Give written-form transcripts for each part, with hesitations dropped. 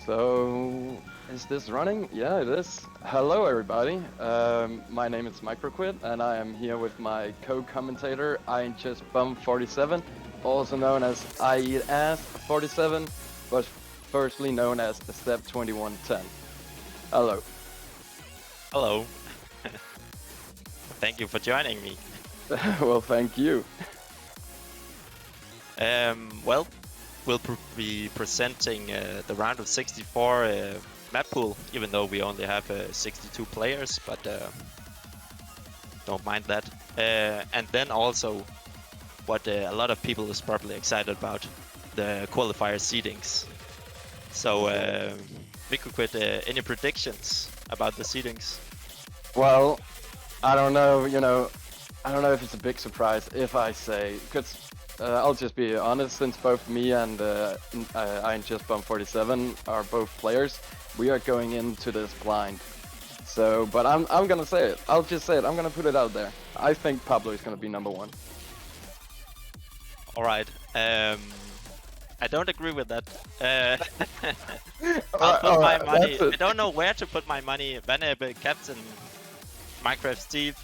So, is this running? Yeah, it is. Hello, everybody. My name is MicroQuit, and I am here with my co-commentator, ingest Bum47, also known as I Eat Ass 47, but firstly known as Step 2110. Hello. Hello. Thank you for joining me. Well, thank you. Well, we'll be presenting the round of 64 map pool, even though we only have 62 players, but don't mind that. And then also what a lot of people is probably excited about, the qualifier seedings. So, MicroQuit, any predictions about the seedings? Well, I don't know, I don't know if it's a big surprise if I say, because I'll just be honest, since both me and ingest Bum47 are both players, we are going into this blind. So, but I'm gonna say it. I'll just say it. I'm gonna put it out there. I think Pablo is gonna be number one. All right. I don't agree with that. I'll put my money. I don't know where to put my money. Vanebe, Captain, Minecraft Steve,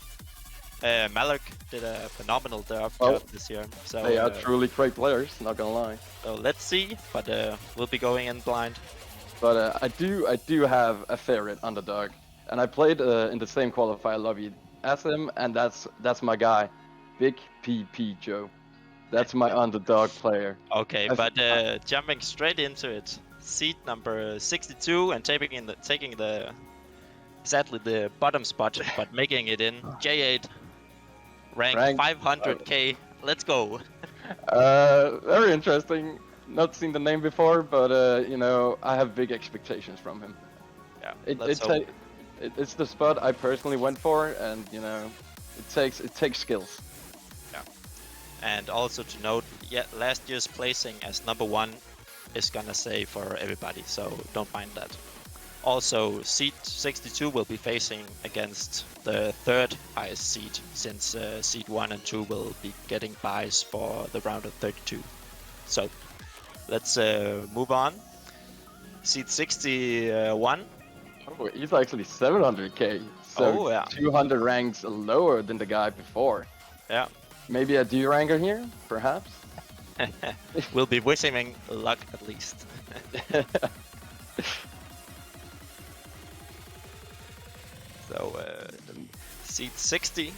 Malik did a phenomenal job this year. So they are truly great players. Not gonna lie. So let's see, but we'll be going in blind. But I do have a favorite underdog, and I played in the same qualifier lobby as him, and that's my guy, Big PP Joe. That's my underdog player. Okay, but jumping straight into it, seat number 62 and taking the sadly the bottom spot, but making it in J8, rank 500k. Let's go. Very interesting. Not seen the name before, but I have big expectations from him. Yeah, it's the spot I personally went for, and it takes skills. And also to note, last year's placing as number 1 is gonna say for everybody, so don't mind that. Also, seed 62 will be facing against the third highest seed, since seed 1 and 2 will be getting buys for the round of 32. So, let's move on. Seed 61. Oh, he's actually 700k, so 200 ranks lower than the guy before. Yeah. Maybe a D-ranker here, perhaps? We'll be wishing luck at least. So, seed 60.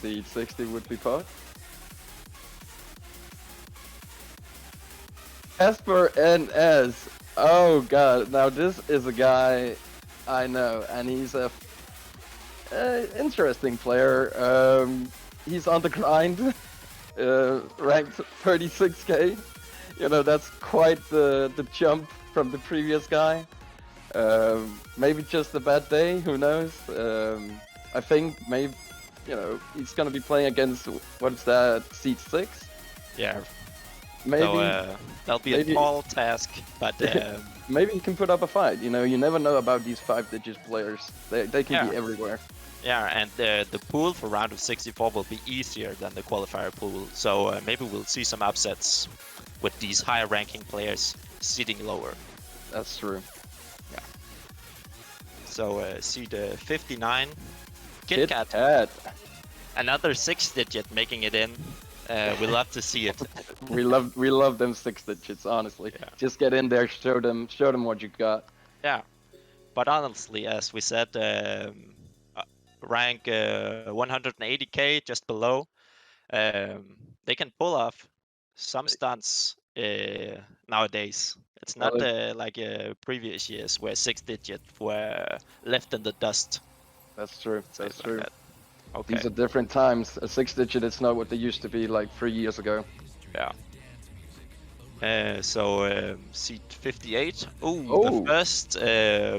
Seed 60 would be pot. Esper NS. Oh god, now this is a guy I know, and he's a interesting player. He's on the grind, ranked 36k. That's quite the jump from the previous guy. Maybe just a bad day, who knows? I think maybe, he's gonna be playing against, what's that, seed 6? Yeah. Maybe. So, that'll be a tall task, but maybe he can put up a fight. You never know about these 5-digit players. They can be everywhere. Yeah, and the pool for round of 64 will be easier than the qualifier pool, so maybe we'll see some upsets with these higher ranking players seeding lower. That's true. Yeah. So seed 59, KitKat. Another 6-digit making it in. We love to see it. we love them 6 digits, honestly. Yeah. Just get in there, show them what you got. Yeah, but honestly, as we said, rank 180k, just below. They can pull off some stunts nowadays. It's not like previous years where 6-digit were left in the dust. That's true. That's true. Like that. Okay. These are different times. A 6-digit is not what they used to be like 3 years ago. Yeah. So seed 58. The first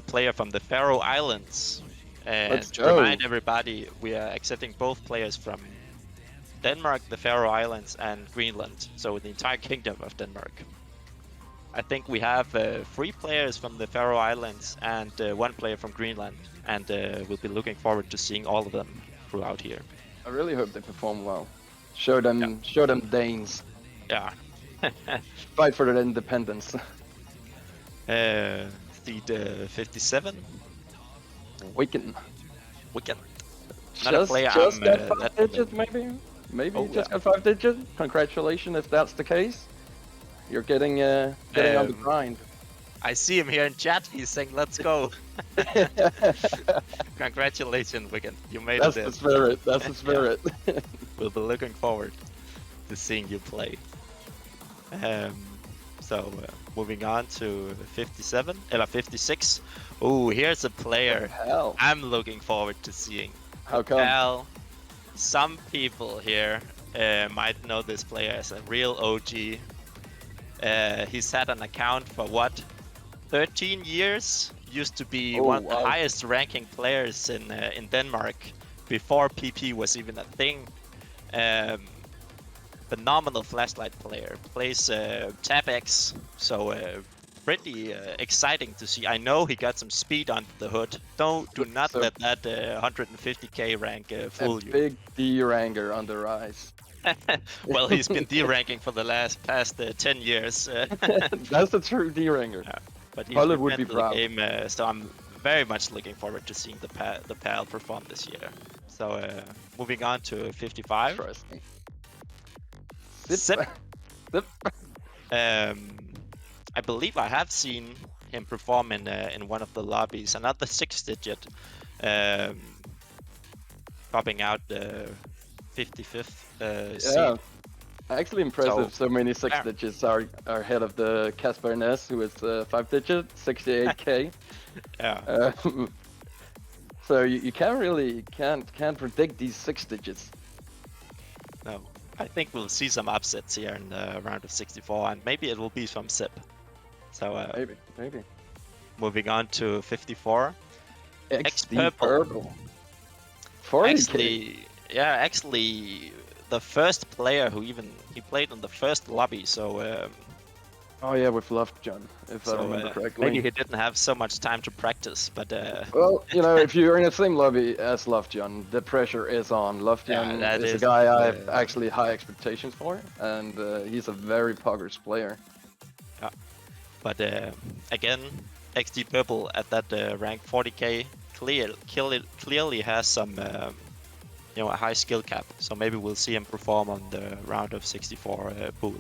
player from the Faroe Islands. And to remind everybody, we are accepting both players from Denmark, the Faroe Islands, and Greenland. So the entire kingdom of Denmark. I think we have 3 players from the Faroe Islands and 1 player from Greenland. And we'll be looking forward to seeing all of them throughout here. I really hope they perform well. Show them Danes. Yeah. Fight for their independence. Seed 57. Wigan. Wigan. Not a player just I'm got 5 that digits, familiar. maybe Oh, just yeah. got 5 digits. Congratulations if that's the case. You're getting on the grind. I see him here in chat. He's saying, "Let's go." Congratulations, Wigan. You made That's it. the spirit. That's the spirit. We'll be looking forward to seeing you play. So moving on to 56. Oh, here's a player Hell. I'm looking forward to seeing. How come? Well, some people here might know this player as a real OG. He's had an account for what, 13 years? Used to be one of the highest ranking players in Denmark before PP was even a thing. Phenomenal flashlight player, plays MadX, so pretty exciting to see. I know he got some speed under the hood. Do not let that 150k rank fool you. Big D-ranger on the rise. Well, he's been D-ranking for the past 10 years. That's the true D-ranger. Yeah, but he's Polle would be proud. Game, so I'm very much looking forward to seeing the PAL perform this year. So moving on to 55. Interesting. Sip. I believe I have seen him perform in one of the lobbies. Another 6-digit, popping out the 55th seed. Yeah, actually impressive. So many 6 digits are ahead of the Casper Ness, who is 5-digit, 68k. Yeah. So you can't predict these 6 digits. No. I think we'll see some upsets here in the round of 64, and maybe it will be some Sip. So maybe. Moving on to 54. XD Purple. 40K. Actually, the first player who he played on the first lobby. So. Oh yeah, with Lofton, if I remember correctly. Maybe he didn't have so much time to practice, but. Well, if you're in the same lobby as Lofton, the pressure is on. Lofton is a guy I have actually high expectations for, and he's a very poggers player. Yeah, but again, XD Purple at that rank 40k clearly has some, a high skill cap. So maybe we'll see him perform on the round of 64 pool.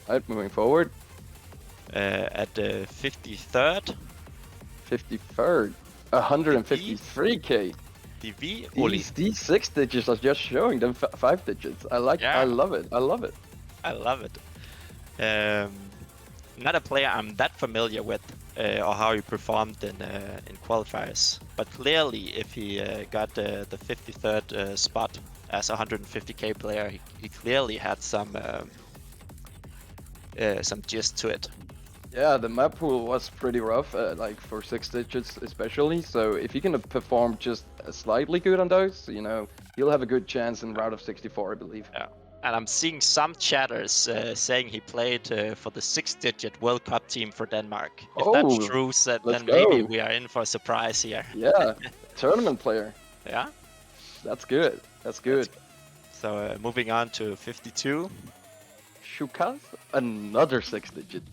Right, moving forward. At the 53rd. 53rd. 153k. These 6 digits are just showing them 5 digits. I love it. I love it. Not a player I'm that familiar with or how he performed in qualifiers, but clearly if he got the 53rd spot as a 150k player, he clearly had some gist to it. Yeah, the map pool was pretty rough, like for 6 digits especially. So if he can perform just slightly good on those, he'll have a good chance in round of 64, I believe. Yeah, and I'm seeing some chatters saying he played for the 6-digit World Cup team for Denmark. If that's true, then maybe we are in for a surprise here. Yeah, tournament player. Yeah, that's good. That's good. So moving on to 52. Shukas, another 6-digit.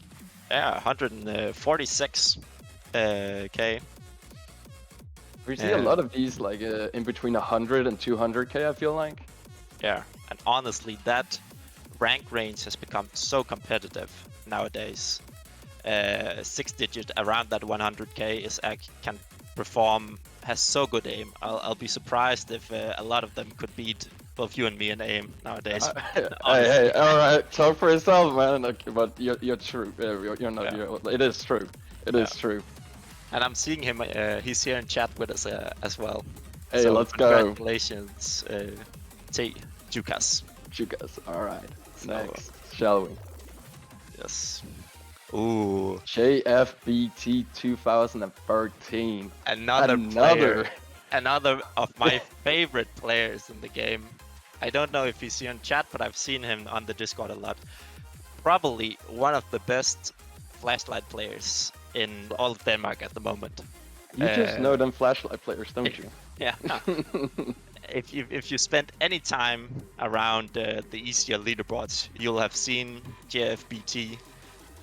Yeah, 146 k. We see a lot of these like in between 100 and 200k, I feel like. Yeah, and honestly, that rank range has become so competitive nowadays. 6-digit around that 100k can perform, has so good aim. I'll be surprised if a lot of them could beat both you and me in aim nowadays. Hey, all right, talk for yourself, man. Okay, but you're true. You're not. Yeah. It is true. It is true. And I'm seeing him. He's here in chat with us as well. Hey, so let's go. Congratulations, Jukas. Jukas. All right. So, next, shall we? Yes. Ooh. JFBT 2013. Another of my favorite players in the game. I don't know if he's here in chat, but I've seen him on the Discord a lot. Probably one of the best flashlight players in all of Denmark at the moment. You just know them flashlight players, don't you? Yeah. if you spend any time around the easier leaderboards, you'll have seen JFBT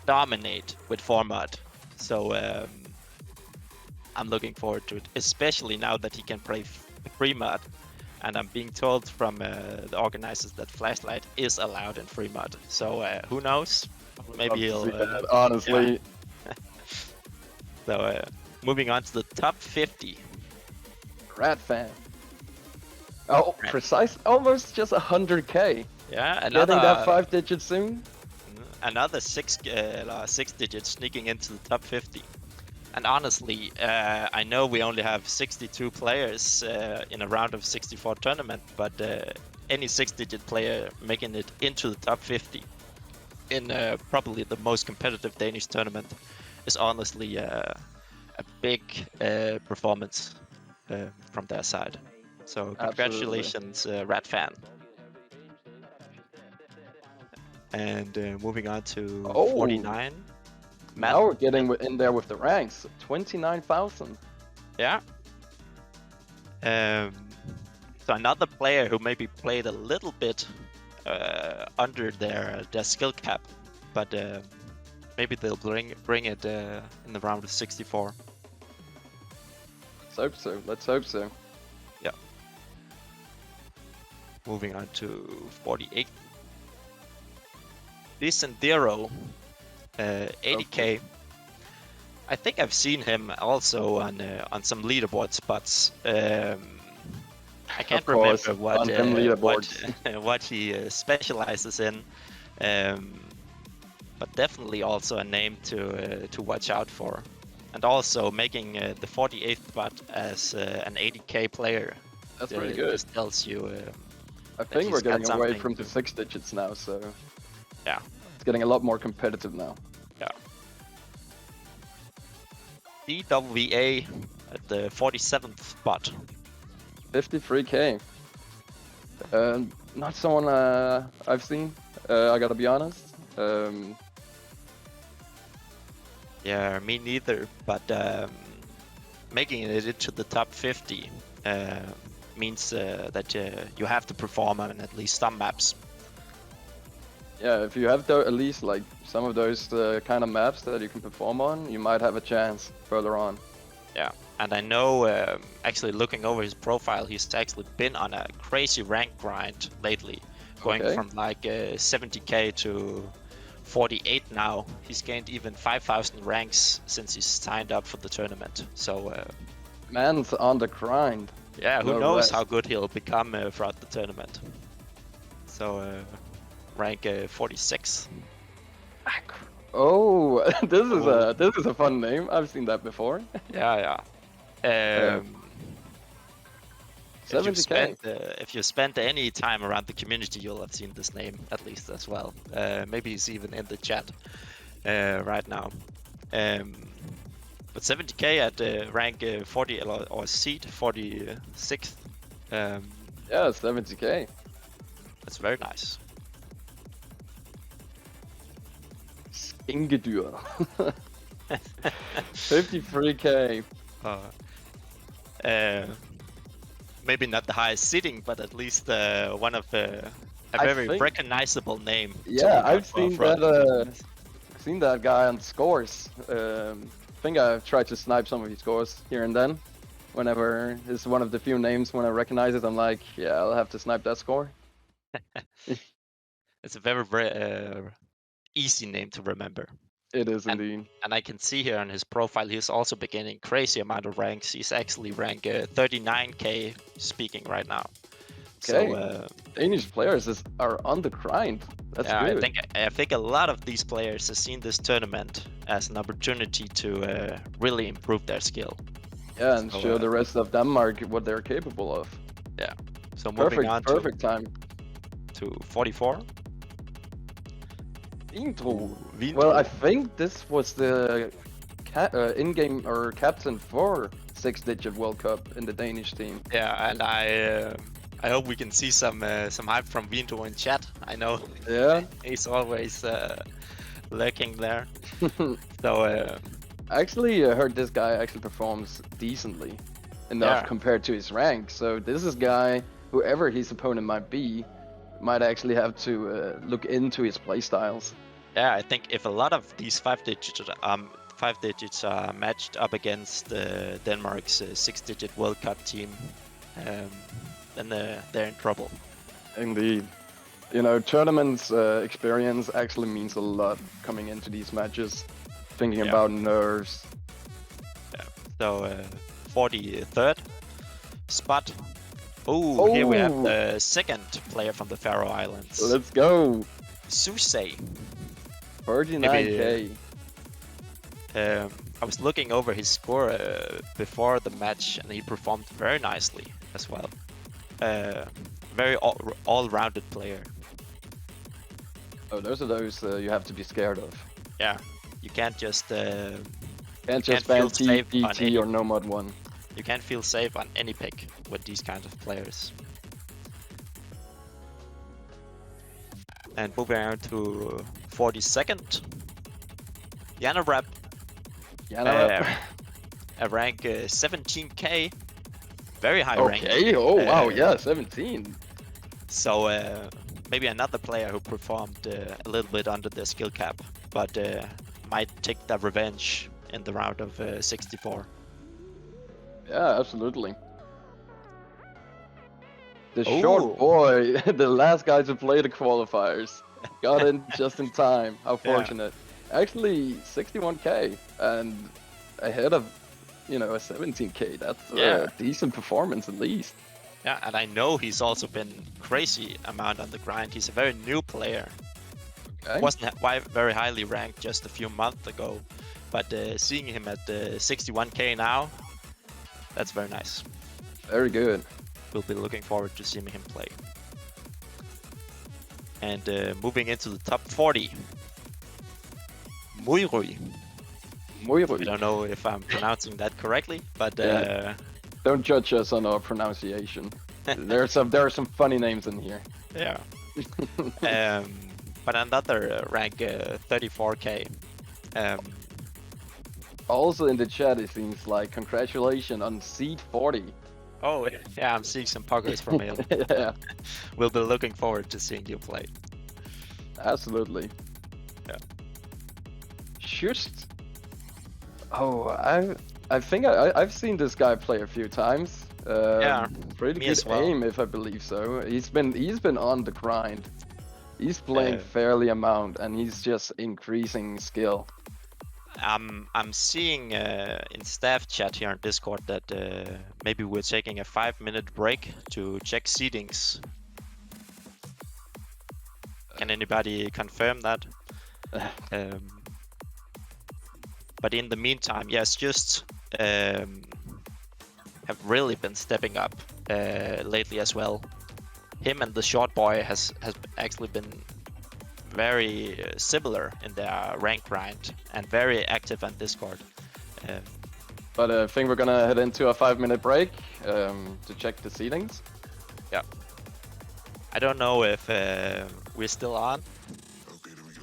dominate with format. So I'm looking forward to it, especially now that he can play free mod. And I'm being told from the organizers that flashlight is allowed in free mod. So who knows? Maybe he'll. Honestly. Yeah. So moving on to the top 50. Rat fan. Oh, precise, almost just 100k. Yeah, another. Getting that 5 digits soon. Another 6 digits sneaking into the top 50. And honestly, I know we only have 62 players in a round of 64 tournament, but any 6-digit player making it into the top 50 in probably the most competitive Danish tournament is honestly a big performance from their side. So congratulations, Rat fan. And moving on to 49. Now we're getting in there with the ranks. 29,000. Yeah. So another player who maybe played a little bit under their skill cap, but maybe they'll bring it in the round of 64. Let's hope so. Let's hope so. Yeah. Moving on to 48. Decentero, 80k. Okay. I think I've seen him also on some leaderboard spots. I can't remember what he specializes in, but definitely also a name to watch out for, and also making the 48th spot as an 80k player. That's pretty good. Just tells you. I think we're getting away from the 6 digits now, so yeah, it's getting a lot more competitive now. Yeah. DWA at the 47th spot. 53k. Not someone I've seen. I gotta be honest. Yeah, me neither. But making it into the top 50 means that you have to perform on at least some maps. Yeah, if you have at least like some of those kind of maps that you can perform on, you might have a chance further on. Yeah, and I know, actually looking over his profile, he's actually been on a crazy rank grind lately, going from like 70k to 48 now. He's gained even 5,000 ranks since he's signed up for the tournament. So man's on the grind. Yeah, who knows how good he'll become throughout the tournament. So rank 46. Oh, this is a fun name. I've seen that before. Yeah. 70k. If you spent any time around the community, you'll have seen this name at least as well. Maybe he's even in the chat right now. But 70k at rank 40 or seat 46th. Yeah, 70k. That's very nice. Ingedyr. 53k. Maybe not the highest sitting, but at least one of a very recognizable name. Yeah, I've seen that guy on scores. I think I've tried to snipe some of his scores here and then. Whenever it's one of the few names when I recognize it, I'm like, yeah, I'll have to snipe that score. It's a very easy name to remember. It is indeed. And I can see here on his profile, he's also beginning crazy amount of ranks. He's actually rank 39k speaking right now. Okay. So, Danish players are on the grind. That's good. I think a lot of these players have seen this tournament as an opportunity to really improve their skill. Yeah, and show the rest of Denmark what they're capable of. Yeah. So moving on perfect time to 44. Vintro. Well, I think this was the in-game or captain for 6-digit World Cup in the Danish team. Yeah, and I hope we can see some hype from Vintro in chat. I know. Yeah. He's always lurking there. So I actually heard this guy actually performs decently. enough compared to his rank. So this is guy, whoever his opponent might be, might actually have to look into his playstyles. Yeah, I think if a lot of these five digits are matched up against Denmark's six-digit World Cup team, then they're in trouble. Indeed. You know, tournaments experience actually means a lot coming into these matches. Thinking about nerves. Yeah. So 43rd spot. Oh, here we have the second player from the Faroe Islands. Let's go. Susei. 39k. I was looking over his score before the match, and he performed very nicely as well. Very all-rounded player. Oh, those are those you have to be scared of. Yeah, you can't just ban TT or no mod 1. You can't feel safe on any pick with these kinds of players. And moving on to 42nd, Yanarap. A rank 17k, very high rank. Okay, oh wow, yeah, 17. So maybe another player who performed a little bit under the skill cap, but might take the revenge in the round of 64. Yeah, absolutely. The short boy, the last guy to play the qualifiers, got in just in time. How fortunate. Yeah. Actually, 61k and ahead of, you know, a 17k. That's a decent performance at least. Yeah, and I know he's also been crazy amount on the grind. He's a very new player. Okay. Wasn't very highly ranked just a few months ago, but seeing him at 61k now, that's very nice. Very good. We'll be looking forward to seeing him play. And moving into the top 40, Muirui. I don't know if I'm pronouncing that correctly, but don't judge us on our pronunciation. there are some funny names in here. Yeah. But another rank 34k. Also in the chat, it seems like congratulations on seed 40. Oh yeah, I'm seeing some progress from him. Yeah. We'll be looking forward to seeing you play. Absolutely. Yeah. Just. Oh, I think I've seen this guy play a few times. Pretty good aim, if I believe so. He's been on the grind. He's playing fairly amount, and he's just increasing skill. I'm seeing in staff chat here on Discord that maybe we're taking a 5-minute break to check seedings. Can anybody confirm that? But in the meantime, yes, just have really been stepping up lately as well. Him and the short boy has actually been very similar in their rank grind and very active on Discord. But I think we're gonna head into a 5-minute break to check the seedings. Yeah. I don't know if we're still on. Okay, there we go.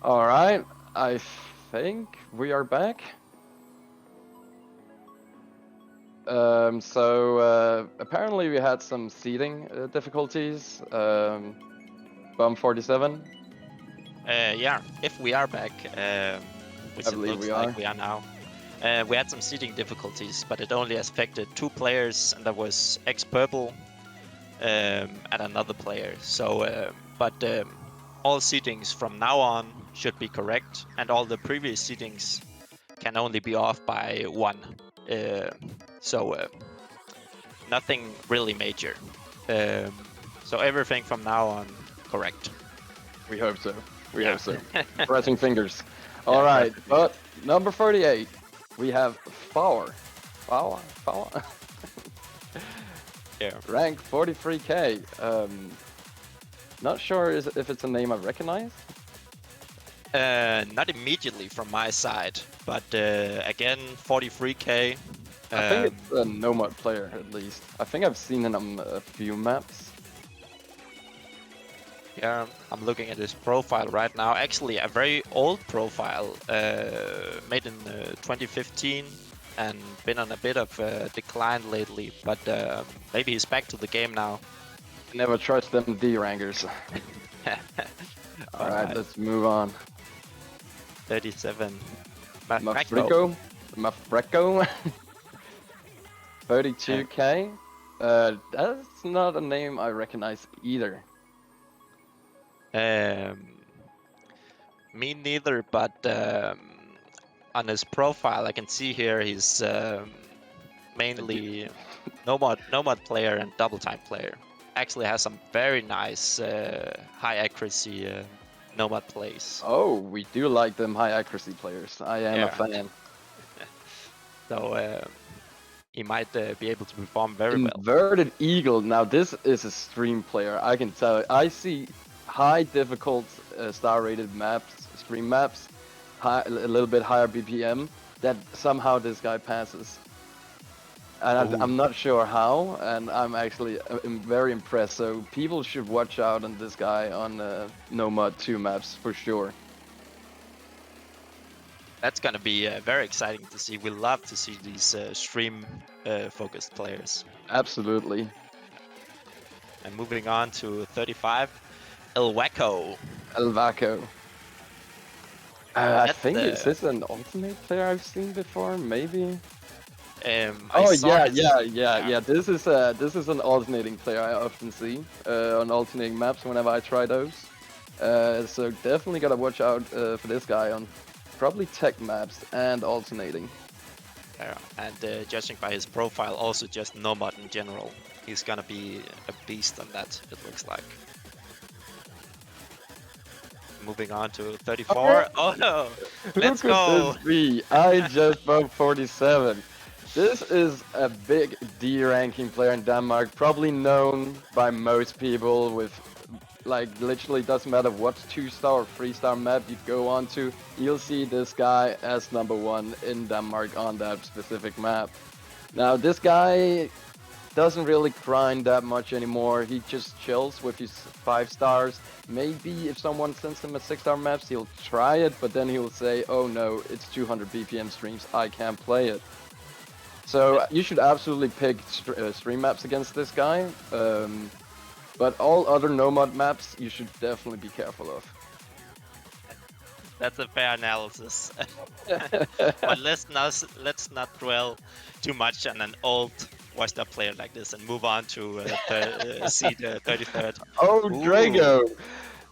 All right, I think we are back. Apparently we had some seating difficulties. Bum 47. Yeah, if we are back, which I it believe looks we like are. we are now. We had some seating difficulties, but it only affected 2 players, and that was X-Purple and another player. So, all seatings from now on should be correct, and all the previous seatings can only be off by 1. Nothing really major. So everything from now on correct. We hope so. We Yeah. hope so. Pressing fingers. All right, but number 48, we have Power. Yeah. Rank 43k. Not sure if it's a name I recognize. Not immediately from my side, but again, 43k. I think it's a Nomad player at least. I think I've seen him on a few maps. Yeah, I'm looking at his profile right now. Actually, a very old profile, made in 2015, and been on a bit of decline lately. But maybe he's back to the game now. Never trust them D-rankers. All right, let's move on. 37. Mafreco. 32k. That's not a name I recognize either. Me neither, but on his profile I can see here he's mainly nomad player and double time player. Actually has some very nice high accuracy nomad plays. Oh, we do like them high accuracy players. I am a fan. So he might be able to perform very well. Inverted Eagle. Now this is a stream player. I can tell. I see high difficult star rated maps, stream maps, a little bit higher BPM, that somehow this guy passes. And I'm not sure how, and I'm actually very impressed. So people should watch out on this guy on Nomad 2 maps for sure. That's gonna be very exciting to see. We love to see these stream focused players. Absolutely. And moving on to 35, Elwaco. I think is this an alternate player I've seen before? Maybe. Oh yeah. This is an alternating player I often see on alternating maps whenever I try those. So definitely gotta watch out for this guy on probably tech maps and alternating. Yeah, and judging by his profile, also just Nomad in general, he's gonna be a beast on that. It looks like. Moving on to 34. Oh no! Let's go! I just bumped 47. This is a big D ranking player in Denmark, probably known by most people with, like, literally doesn't matter what 2-star or 3-star map you go on to, you'll see this guy as #1 in Denmark on that specific map. Now this guy doesn't really grind that much anymore. He just chills with his 5 stars. Maybe if someone sends him a 6-star maps, he'll try it, but then he'll say, oh no, it's 200 BPM streams, I can't play it. So you should absolutely pick stream maps against this guy. But all other Nomad maps, you should definitely be careful of. That's a fair analysis. But let's not dwell too much on an old washed up player like this and move on to seed 33rd. Oh, Drago!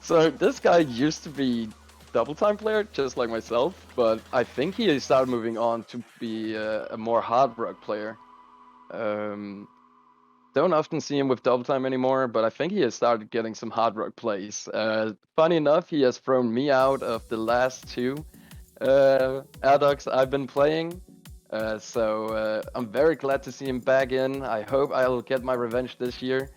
So this guy used to be double time player, just like myself, but I think he started moving on to be a more hard rock player. Don't often see him with double time anymore, but I think he has started getting some hard rock plays. Funny enough, he has thrown me out of the last 2 RDOCs I've been playing. So I'm very glad to see him back in. I hope I'll get my revenge this year.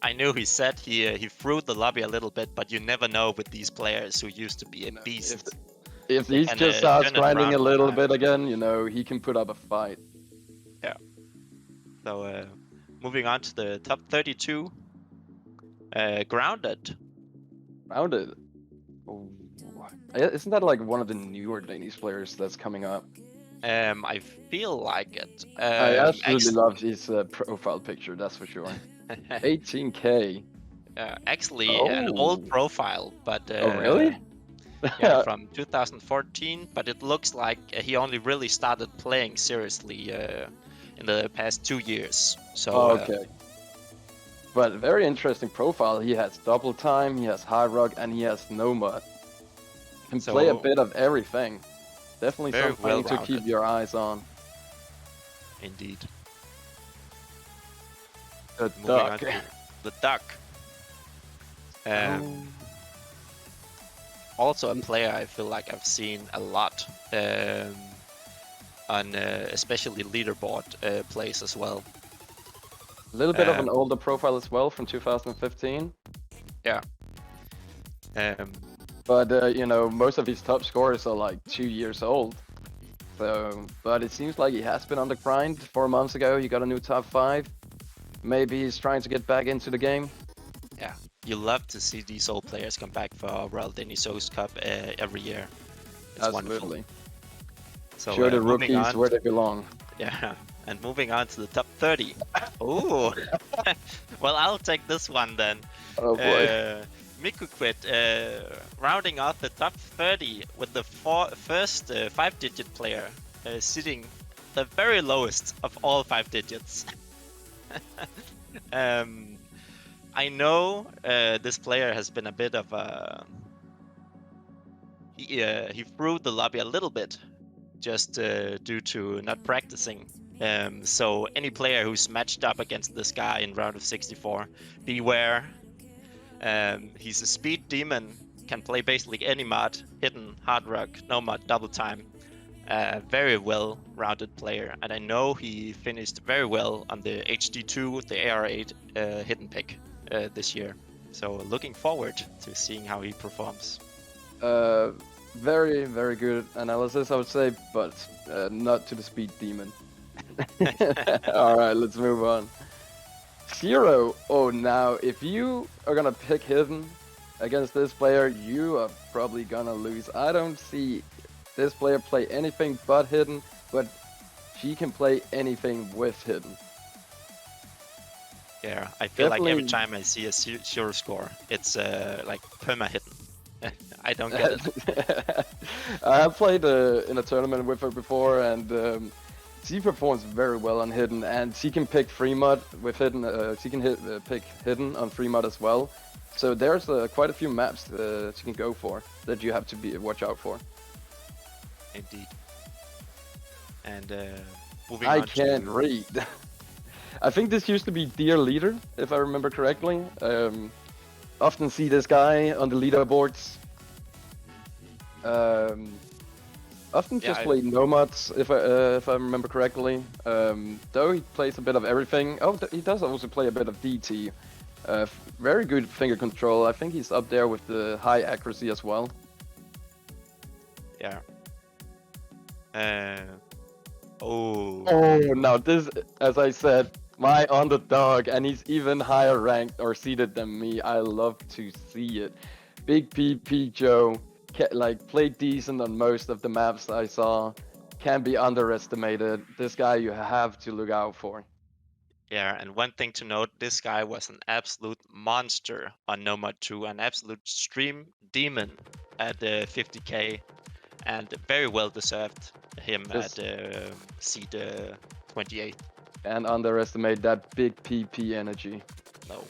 I knew he said he threw the lobby a little bit, but you never know with these players who used to be a beast. If he just starts grinding a little bit again, you know, he can put up a fight. Yeah. So moving on to the top 32, Grounded. Rounded. Oh. Isn't that like one of the newer Danish players that's coming up? I feel like it. I absolutely love his profile picture, that's for sure. 18K. Actually, an old profile, but oh really? Yeah, from 2014. But it looks like he only really started playing seriously in the past 2 years. So. Okay. But very interesting profile. He has double time, he has high rock, and he has nomad. Can play a bit of everything. Definitely something to keep your eyes on. Indeed. The duck. The duck. Also a player I feel like I've seen a lot on especially leaderboard plays as well. A little bit of an older profile as well from 2015. Yeah. But you know, most of his top scorers are like 2 years old. So, but it seems like he has been on the grind. 4 months ago, he got a new top 5. Maybe he's trying to get back into the game. Yeah, you love to see these old players come back for Royal Danish Host Cup every year. It's absolutely wonderful. So, show the rookies where they belong. Yeah, and moving on to the top 30. Ooh. Well, I'll take this one then. Oh boy. MicroQuit rounding off the top 30 with the first 5-digit player sitting the very lowest of all 5 digits. I know this player has been a bit of a... He threw the lobby a little bit just due to not practicing. So any player who's matched up against this guy in round of 64, beware. He's a speed demon, can play basically any mod, hidden, hard rock, no mod, double time. Very well-rounded player, and I know he finished very well on the HD2, the AR8 hidden pick this year. So looking forward to seeing how he performs. Very, very good analysis, I would say, but not to the speed demon. Alright, let's move on. Zero. Oh, now if you are gonna pick hidden against this player, you are probably gonna lose. I don't see this player play anything but hidden, but she can play anything with hidden. Yeah, I feel like every time I see a zero score, it's like perma hidden. I don't get it. I have played in a tournament with her before, and she performs very well on hidden, and she can pick free mod with hidden. She can pick hidden on free mod as well. So there's quite a few maps she can go for that you have to watch out for. Indeed. And moving I on can't read. I think this used to be Dear Leader, if I remember correctly. Often see this guy on the leaderboards. Often just play nomads, if I remember correctly. Though he plays a bit of everything. Oh, he does also play a bit of DT. Very good finger control. I think he's up there with the high accuracy as well. Yeah. Oh, now this, as I said, my underdog, and he's even higher ranked or seeded than me. I love to see it. Big PP Joe, like played decent on most of the maps I saw. Can't be underestimated. This guy you have to look out for. Yeah, and one thing to note, this guy was an absolute monster on Nomad 2, an absolute stream demon at 50k, and very well deserved him at seed 28. And underestimate that big PP energy. No.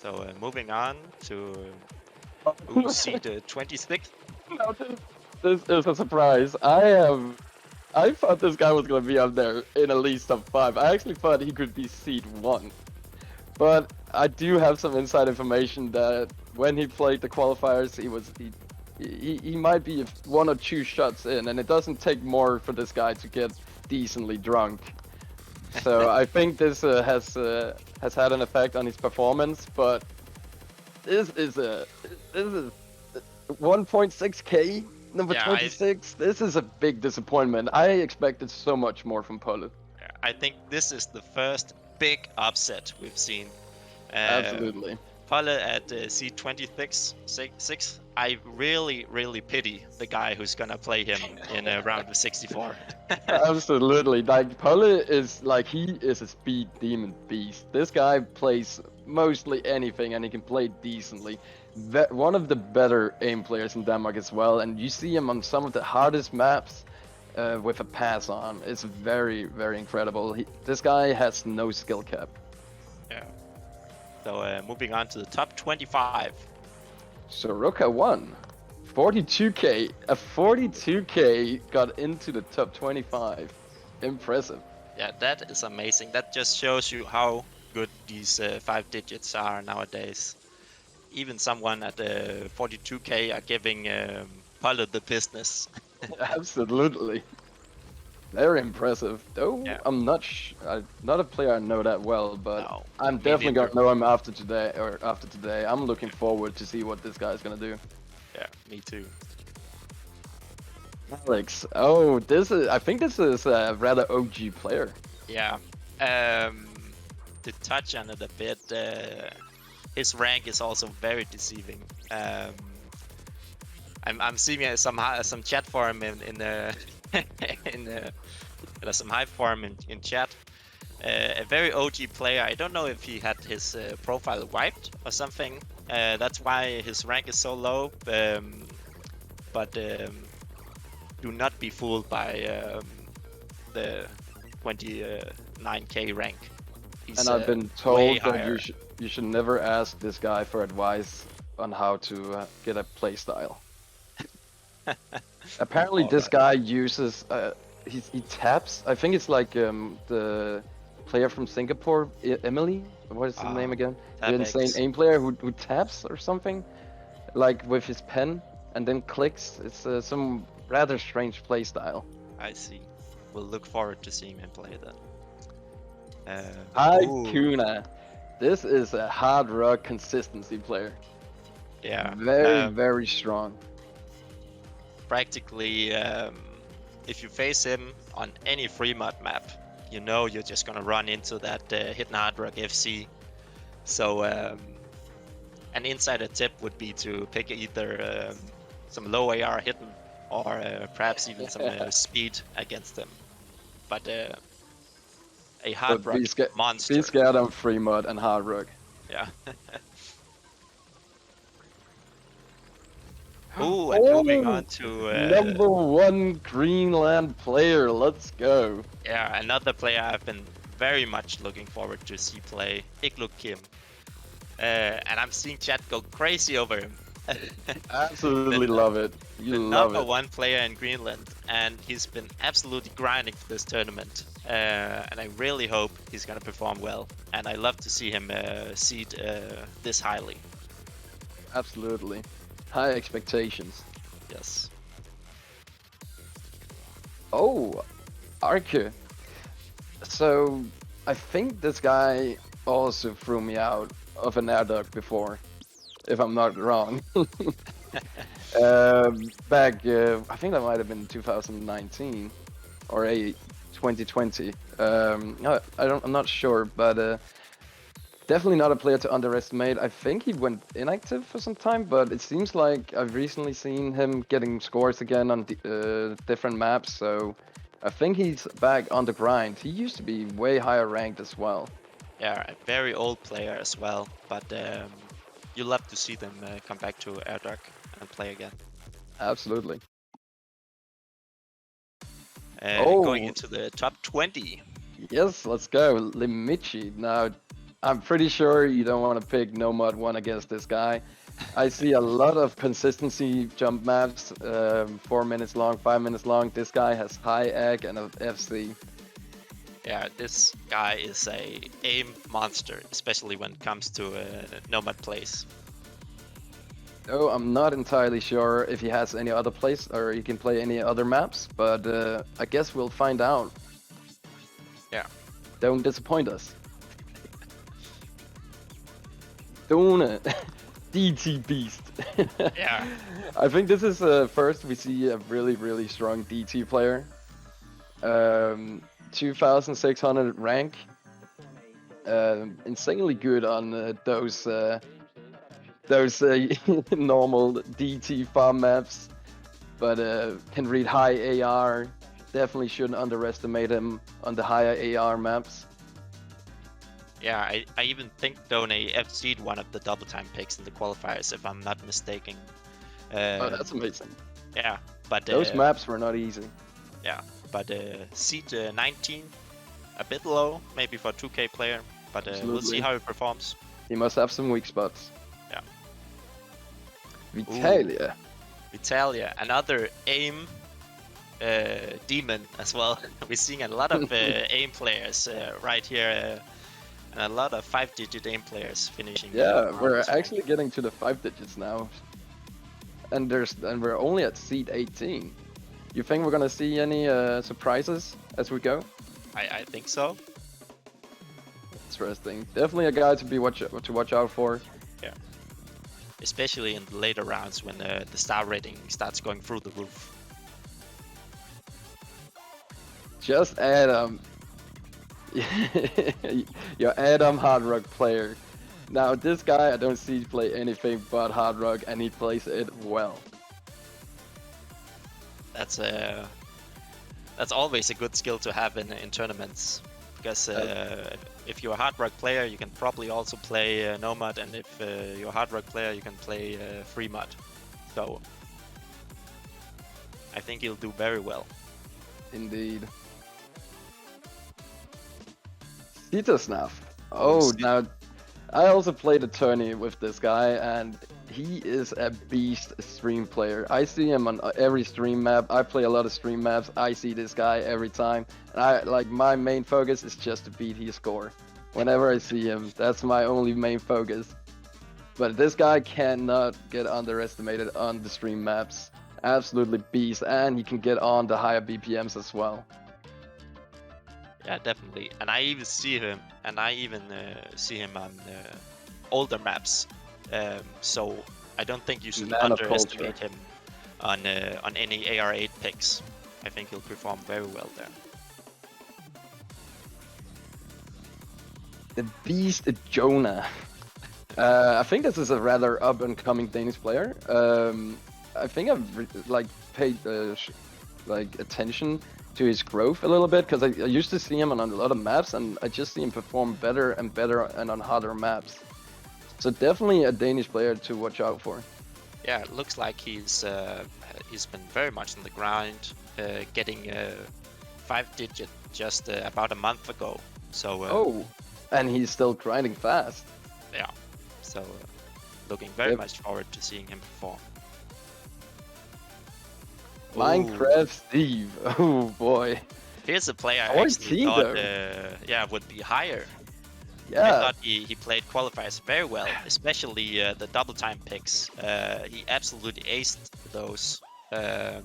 So moving on to seed 26. No, this is a surprise. I thought this guy was gonna be up there in at least top 5. I actually thought he could be seed 1. But I do have some inside information that when he played the qualifiers, he might be 1 or 2 shots in, and it doesn't take more for this guy to get decently drunk. So I think this has had an effect on his performance, but this is 1.6k, number 26. This is a big disappointment. I expected so much more from Polle. I think this is the first big upset we've seen. Absolutely. Polle at seed 26. I really pity the guy who's gonna play him in a round of 64. Absolutely. Like Polle is like he is a speed demon beast. This guy plays mostly anything and he can play decently. One of the better aim players in Denmark as well, and you see him on some of the hardest maps with a pass on. It's very incredible. This guy has no skill cap. Yeah. So moving on to the top 25. Soroka won. 42k. A 42k got into the top 25. Impressive. Yeah, that is amazing. That just shows you how good these 5 digits are nowadays. Even someone at 42k are giving Polle the business. Absolutely. Very impressive. Though yeah. I'm not not a player I know that well, but no, I'm definitely gonna know him after today. I'm looking forward to see what this guy's gonna do. Yeah, me too. Alex. Oh, I think this is a rather OG player. Yeah. To touch on it a bit, his rank is also very deceiving. I'm seeing some chat for him in some hype for him in chat. A very OG player. I don't know if he had his profile wiped or something. That's why his rank is so low. But do not be fooled by the 29k rank. And I've been told that you should never ask this guy for advice on how to get a playstyle. Apparently, this guy uses he taps. I think it's like the player from Singapore, Emily. What is his name again? The insane aim player who taps or something, like with his pen and then clicks. It's some rather strange playstyle. I see. We'll look forward to seeing him play then. Hi Kuna. This is a hard rock consistency player. Yeah. Very strong. Practically, if you face him on any free mod map, you know you're just gonna run into that hidden hard rock FC. So an insider tip would be to pick either some low AR hidden or perhaps even some speed against him. But a hard rock monster. Be scared on free mod and hard rock. Yeah. Ooh, and moving on to number 1 Greenland player. Let's go. Yeah, another player I've been very much looking forward to see play, Igloo Kim. And I'm seeing chat go crazy over him. Absolutely love it. You love it. Number 1 player in Greenland, and he's been absolutely grinding for this tournament. And I really hope he's gonna perform well. And I love to see him seed this highly. Absolutely. High expectations. Yes. Oh, Arke. So, I think this guy also threw me out of an RDOC before, if I'm not wrong. Back, I think that might have been 2019 or 2020. I'm not sure, but definitely not a player to underestimate. I think he went inactive for some time, but it seems like I've recently seen him getting scores again on different maps, so I think he's back on the grind. He used to be way higher ranked as well. Yeah, a very old player as well, but you love to see them come back to RDOC and play again. Absolutely. Going into the top 20. Yes, let's go. Limichi. Now, I'm pretty sure you don't want to pick no mod 1 against this guy. I see a lot of consistency jump maps, 4 minutes long, 5 minutes long. This guy has high egg and an FC. Yeah, this guy is a aim monster, especially when it comes to nomad plays. Oh, I'm not entirely sure if he has any other place or he can play any other maps, but I guess we'll find out. Yeah. Don't disappoint us. Don't it? DT Beast. Yeah. I think this is first we see a really strong DT player. 2600 rank. Insanely good on those those normal DT farm maps, but can read high AR. Definitely shouldn't underestimate him on the higher AR maps. Yeah, I even think Done FC'd one of the double time picks in the qualifiers, if I'm not mistaken. Oh, that's amazing. Yeah, but those maps were not easy. Yeah, but seed 19, a bit low, maybe for a 2K player, but we'll see how he performs. He must have some weak spots. Yeah. Vitalia. Ooh. Vitalia, another aim demon as well. We're seeing a lot of aim players right here, and a lot of 5-digit aim players finishing. Yeah, we're actually getting to the 5 digits now, and we're only at seed 18. You think we're gonna see any surprises as we go? I think so. Interesting. Definitely a guy to watch out for. Yeah. Especially in the later rounds when the star rating starts going through the roof. Just Adam. Your Adam Hard Rock player. Now this guy I don't see play anything but Hard Rock, and he plays it well. That's always a good skill to have in tournaments, because if you're a Hard Rock player, you can probably also play Nomad, and if you're a Hard Rock player, you can play Free Mod. So I think he'll do very well. Indeed. Snaf. Oh, now I also played a tourney with this guy, and he is a beast stream player. I see him on every stream map. I play a lot of stream maps. I see this guy every time, and my main focus is just to beat his score. Whenever I see him, that's my only main focus. But this guy cannot get underestimated on the stream maps. Absolutely beast, and he can get on the higher BPMs as well. Yeah, definitely. And I even see him, on older maps. So I don't think you should underestimate him on any AR8 picks. I think he'll perform very well there. The Beast Jonah. I think this is a rather up-and-coming Danish player. I think I've paid attention to his growth a little bit, because I used to see him on a lot of maps, and I just see him perform better and better and on harder maps. So definitely a Danish player to watch out for. Yeah, it looks like he's been very much on the grind, getting 5-digit just about a month ago. So and he's still grinding fast. Yeah, so looking very much forward to seeing him perform. Minecraft Steve. Oh boy. Here's a player I actually thought would be higher. Yeah. I thought he played qualifiers very well, especially the double time picks. He absolutely aced those. I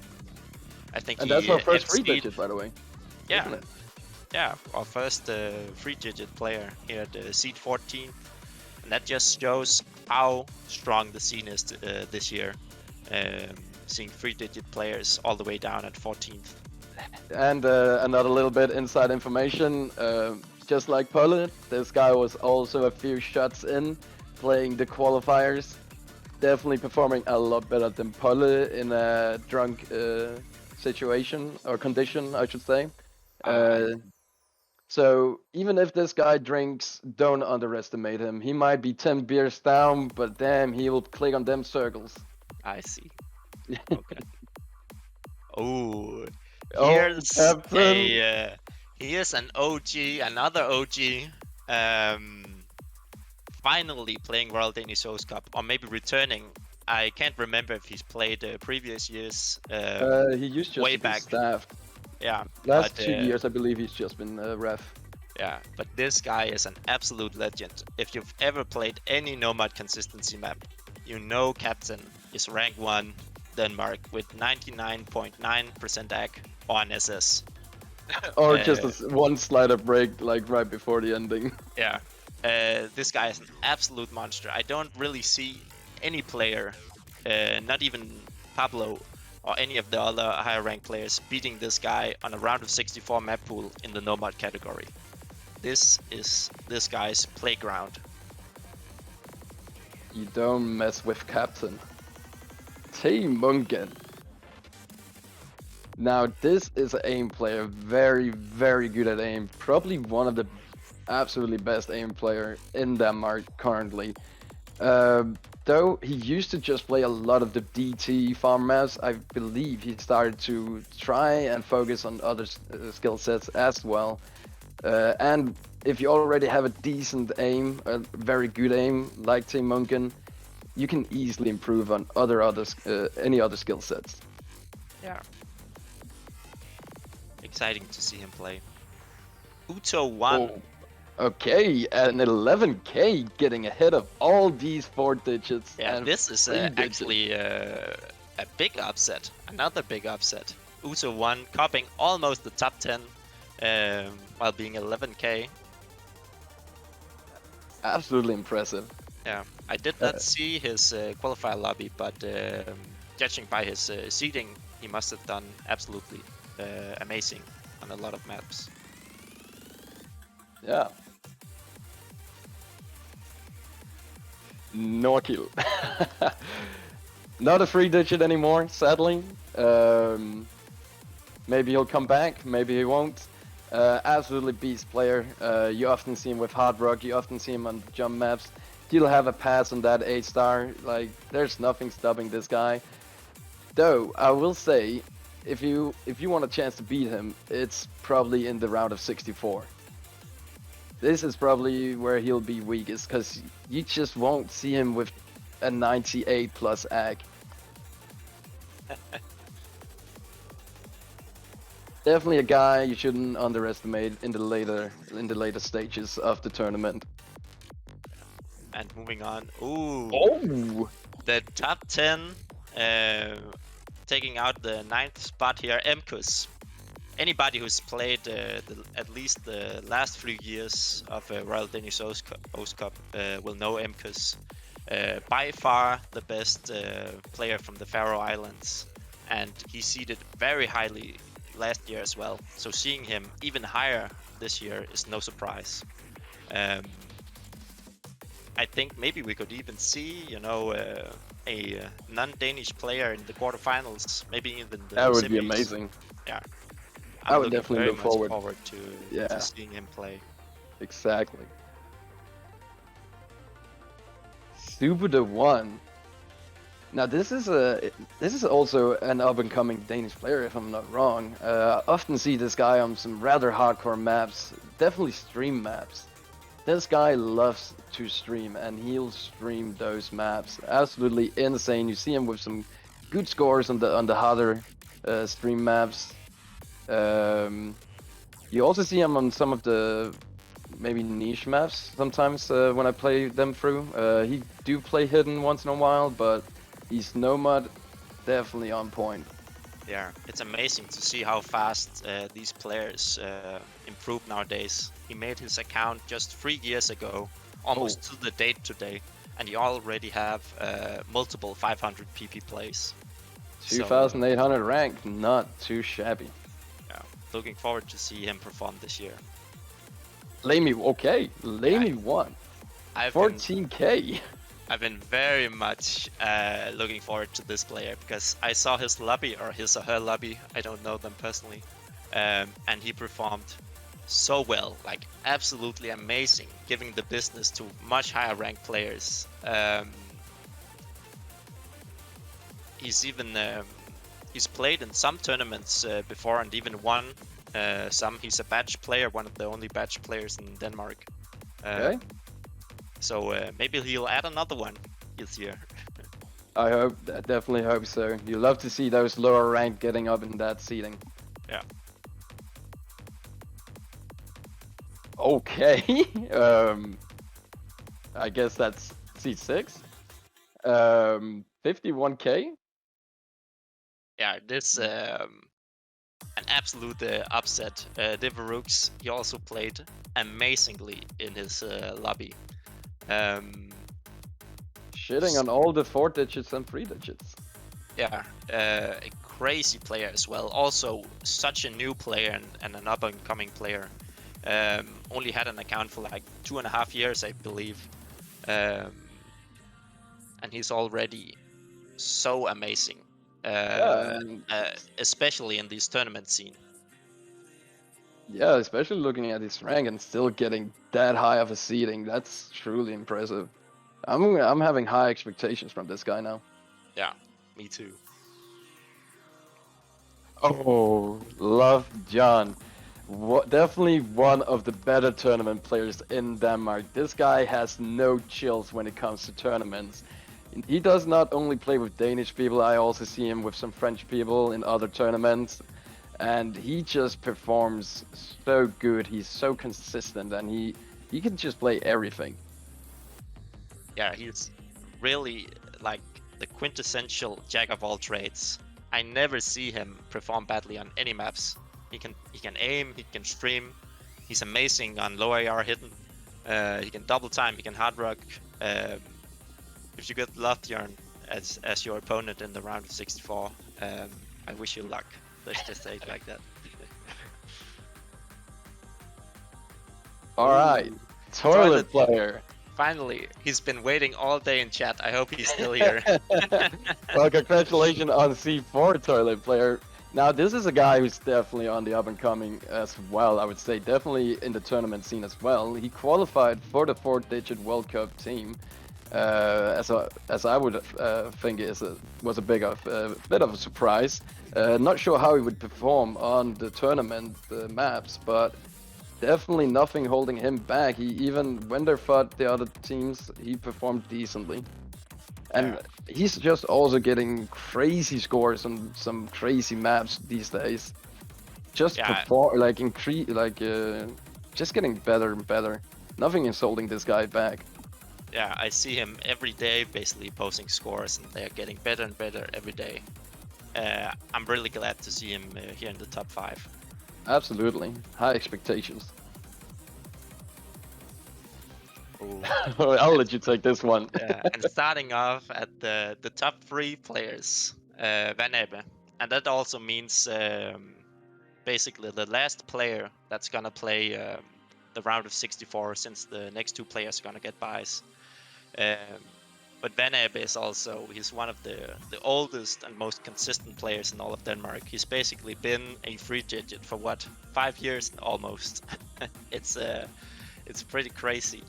think and that's our first 3-digit, by the way. Yeah. Yeah, our first 3-digit player here at seed 14. And that just shows how strong the scene is this year. Seeing 3-digit players all the way down at 14th. And another little bit inside information, just like Polle, this guy was also a few shots in, playing the qualifiers. Definitely performing a lot better than Polle in a drunk situation, or condition, I should say. So even if this guy drinks, don't underestimate him. He might be 10 beers down, but damn, he will click on them circles. I see. Okay. Here's an OG, another OG, finally playing Royal Danish Host Cup, or maybe returning. I can't remember if he's played previous years. He used to way be back. Staff. Yeah. Last 2 years, I believe he's just been ref. Yeah, but this guy is an absolute legend. If you've ever played any Nomad consistency map, you know Captain is rank 1 Denmark with 99.9% AC on SS. Or just one slider break, like right before the ending. Yeah. This guy is an absolute monster. I don't really see any player, not even Pablo or any of the other higher ranked players, beating this guy on a round of 64 map pool in the Nomad category. This is this guy's playground. You don't mess with Captain. Team Munken. Now this is an aim player, very, very good at aim. Probably one of the absolutely best aim player in Denmark currently. Though he used to just play a lot of the DT farm maps, I believe he started to try and focus on other skill sets as well. And if you already have a decent aim, a very good aim like Team Munken, you can easily improve on any other skill sets. Yeah. Exciting to see him play. RDOC2021. Oh. Okay, an 11k getting ahead of all these 4 digits. Yeah, and this is actually a big upset. Another big upset. RDOC2021 copying almost the top 10 while being 11k. Absolutely impressive. Yeah, I did not see his qualifier lobby, but judging by his seeding, he must have done absolutely amazing on a lot of maps. Yeah. No kill. Not a 3-digit anymore, sadly. Maybe he'll come back, maybe he won't. Absolutely beast player. You often see him with Hard Rock, you often see him on jump maps. He'll have a pass on that 8-star. Like, there's nothing stopping this guy. Though, I will say, if you want a chance to beat him, it's probably in the round of 64. This is probably where he'll be weakest, because you just won't see him with a 98 plus ag. Definitely a guy you shouldn't underestimate in the later stages of the tournament. And moving on. Ooh. Oh! The top 10, taking out the 9th spot here, MCUS. Anybody who's played at least the last 3 years of Royal Danish O's Cup will know MCUS. By far the best player from the Faroe Islands, and he seeded very highly last year as well. So seeing him even higher this year is no surprise. I think maybe we could even see, you know, a non-Danish player in the quarterfinals, maybe even the That would semis. be amazing. Yeah. I would definitely look forward to seeing him play. Exactly. Super the One. Now this is also an up-and-coming Danish player, if I'm not wrong. I often see this guy on some rather hardcore maps, definitely stream maps. This guy loves to stream, and he'll stream those maps. Absolutely insane. You see him with some good scores on the harder stream maps. You also see him on some of the maybe niche maps sometimes when I play them through. He do play hidden once in a while, but he's Nomad, definitely on point. Yeah, it's amazing to see how fast these players improve nowadays. He made his account just 3 years ago, almost to the date today, and he already have multiple 500 PP plays. 2,800 ranked, not too shabby. Yeah, looking forward to see him perform this year. Lamey, okay, Lamey won. 14k. I've been very much looking forward to this player because I saw his lobby, or his or her lobby, I don't know them personally, and he performed so well, like absolutely amazing, giving the business to much higher ranked players. He's even he's played in some tournaments before and even won some. He's a batch player, one of the only batch players in Denmark. Okay. So maybe he'll add another one this year. I definitely hope so. You love to see those lower ranked getting up in that seeding. Yeah. Okay. I guess that's seed 6. 51k. Yeah, this an absolute upset. Diverux, he also played amazingly in his lobby. Shitting on all the 4 digits and 3 digits. Yeah, a crazy player as well. Also, such a new player and an up-and-coming player. Only had an account for like 2.5 years, I believe. and he's already so amazing, especially in this tournament scene. Yeah, especially looking at his rank and still getting that high of a seeding, that's truly impressive. I'm having high expectations from this guy now. Yeah, me too. Oh, love John. Definitely one of the better tournament players in Denmark. This guy has no chills when it comes to tournaments. He does not only play with Danish people, I also see him with some French people in other tournaments. And he just performs so good. He's so consistent, and he can just play everything. Yeah, he's really like the quintessential jack of all trades. I never see him perform badly on any maps. He can aim, he can stream. He's amazing on low AR hidden. He can double time, he can hard rock. If you get Lothjarn as your opponent in the round of 64, I wish you luck. Let's just say it like that. All right, toilet player. Finally, he's been waiting all day in chat. I hope he's still here. Well, congratulations on C4 toilet player. Now, this is a guy who's definitely on the up and coming as well, I would say. Definitely in the tournament scene as well. He qualified for the 4-digit World Cup team. As I would think was a bit of a surprise. Not sure how he would perform on the tournament maps, but definitely nothing holding him back. He even when they fought the other teams, he performed decently. And he's just also getting crazy scores on some crazy maps these days. Just perform just getting better and better. Nothing is holding this guy back. Yeah, I see him every day basically posting scores, and they're getting better and better every day. I'm really glad to see him here in the top 5. Absolutely. High expectations. Ooh. I'll let you take this one. Yeah, and starting off at the top 3 players, Van Ebbe. And that also means basically the last player that's gonna play the round of 64, since the next 2 players are gonna get buys. But Van Ebbe is also, he's one of the oldest and most consistent players in all of Denmark. He's basically been a 3-digit for what, 5 years almost. It's pretty crazy.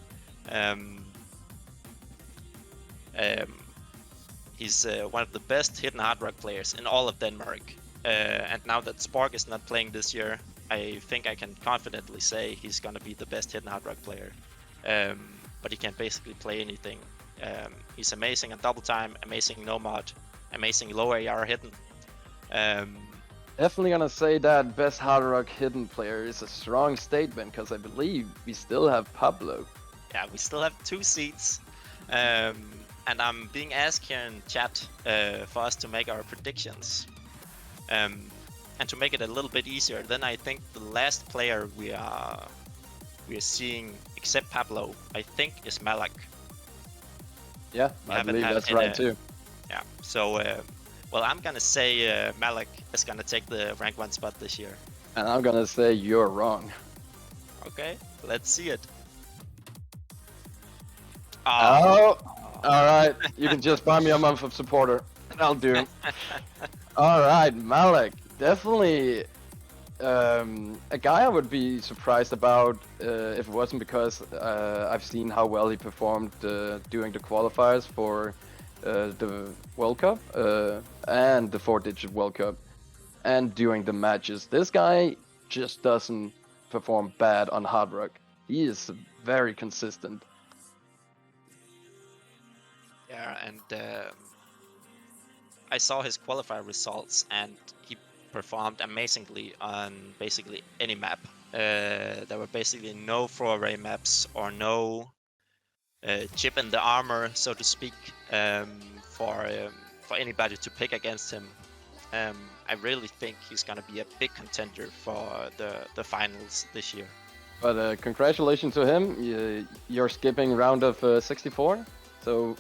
He's one of the best hidden hard rock players in all of Denmark. And now that Spark is not playing this year, I think I can confidently say he's gonna be the best hidden hard rock player. But he can basically play anything. He's amazing on double time, amazing no mod, amazing low AR hidden. Definitely gonna say that best hard rock hidden player is a strong statement, because I believe we still have Pablo. Yeah, we still have 2 seats. And I'm being asked here in chat for us to make our predictions. And to make it a little bit easier, then I think the last player we are seeing, except Pablo, I think is Malak. Yeah, I believe that's right too. Yeah, so well, I'm gonna say Malak is gonna take the rank 1 spot this year. And I'm gonna say you're wrong. Okay, let's see it. Oh, all right. You can just buy me a month of supporter. I'll do. All right, Malak, definitely a guy I would be surprised about if it wasn't because I've seen how well he performed during the qualifiers for the World Cup and the 4-digit World Cup, and during the matches. This guy just doesn't perform bad on hard rock. He is very consistent. Yeah, and I saw his qualifier results, and he performed amazingly on basically any map. There were basically no throwaway maps or no chip in the armor, so to speak, for anybody to pick against him. I really think he's gonna be a big contender for the finals this year. But congratulations to him. You're skipping round of 64. So,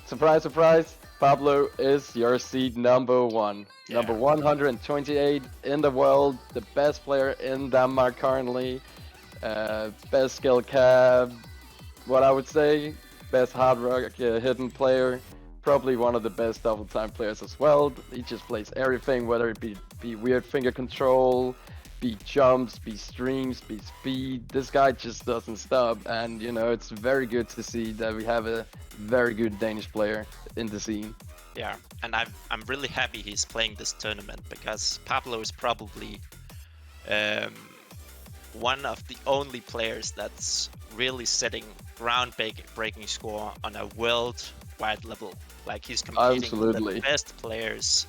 surprise, surprise. Pablo is your seed number 1. Yeah. Number 128 in the world, the best player in Denmark currently, best skill cap. What I would say, best hard rock hidden player, probably one of the best double time players as well. He just plays everything, whether it be weird finger control, be jumps, be streams, be speed. This guy just doesn't stop, and you know, it's very good to see that we have a very good Danish player in the scene. Yeah, and I'm really happy he's playing this tournament, because Pablo is probably one of the only players that's really setting ground-breaking score on a worldwide level. Like, he's competing with the best players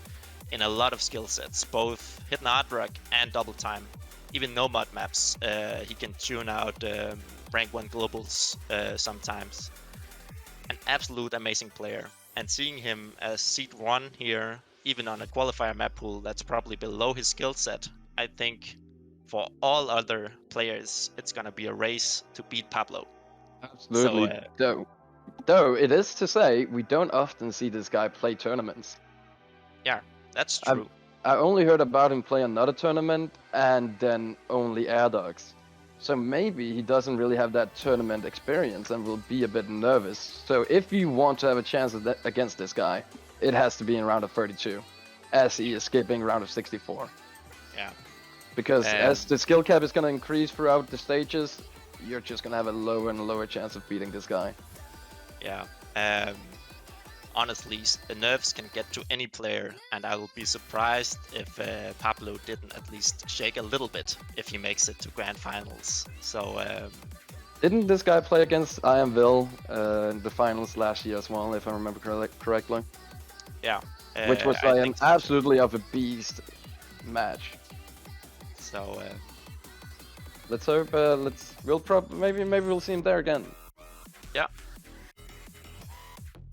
in a lot of skill sets, both hidden hard rock and double time. Even no mod maps, he can tune out rank 1 globals sometimes. An absolute amazing player. And seeing him as seed 1 here, even on a qualifier map pool that's probably below his skill set, I think for all other players, it's gonna be a race to beat Pablo. Absolutely. So, though it is to say, we don't often see this guy play tournaments. Yeah, that's true. I only heard about him play another tournament and then only RDOC. So maybe he doesn't really have that tournament experience and will be a bit nervous. So if you want to have a chance against this guy, it has to be in round of 32, as he is skipping round of 64. Yeah. Because as the skill cap is going to increase throughout the stages, you're just going to have a lower and lower chance of beating this guy. Yeah. Honestly, the nerves can get to any player, and I will be surprised if Pablo didn't at least shake a little bit if he makes it to grand finals. So didn't this guy play against IamVille in the finals last year as well, if I remember correctly? Yeah. Which was like an absolutely of a beast match. So let's hope maybe we'll see him there again. Yeah.